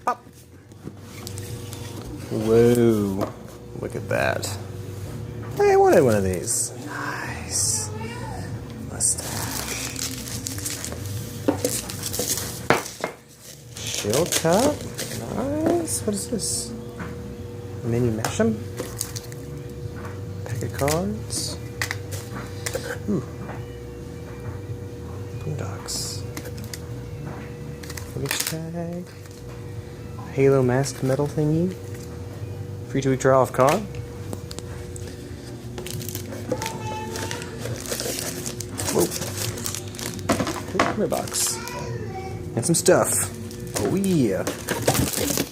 Pop. Whoa. Look at that. Hey, I wanted one of these. Nice. Mustache. Shield cup. Nice. What is this? Mini Mesham? Pack of cards. Ooh. Boondocks. Footage tag. Halo masked metal thingy. Free 2-week trial of card. Whoa. Box. And some stuff. Oh yeah.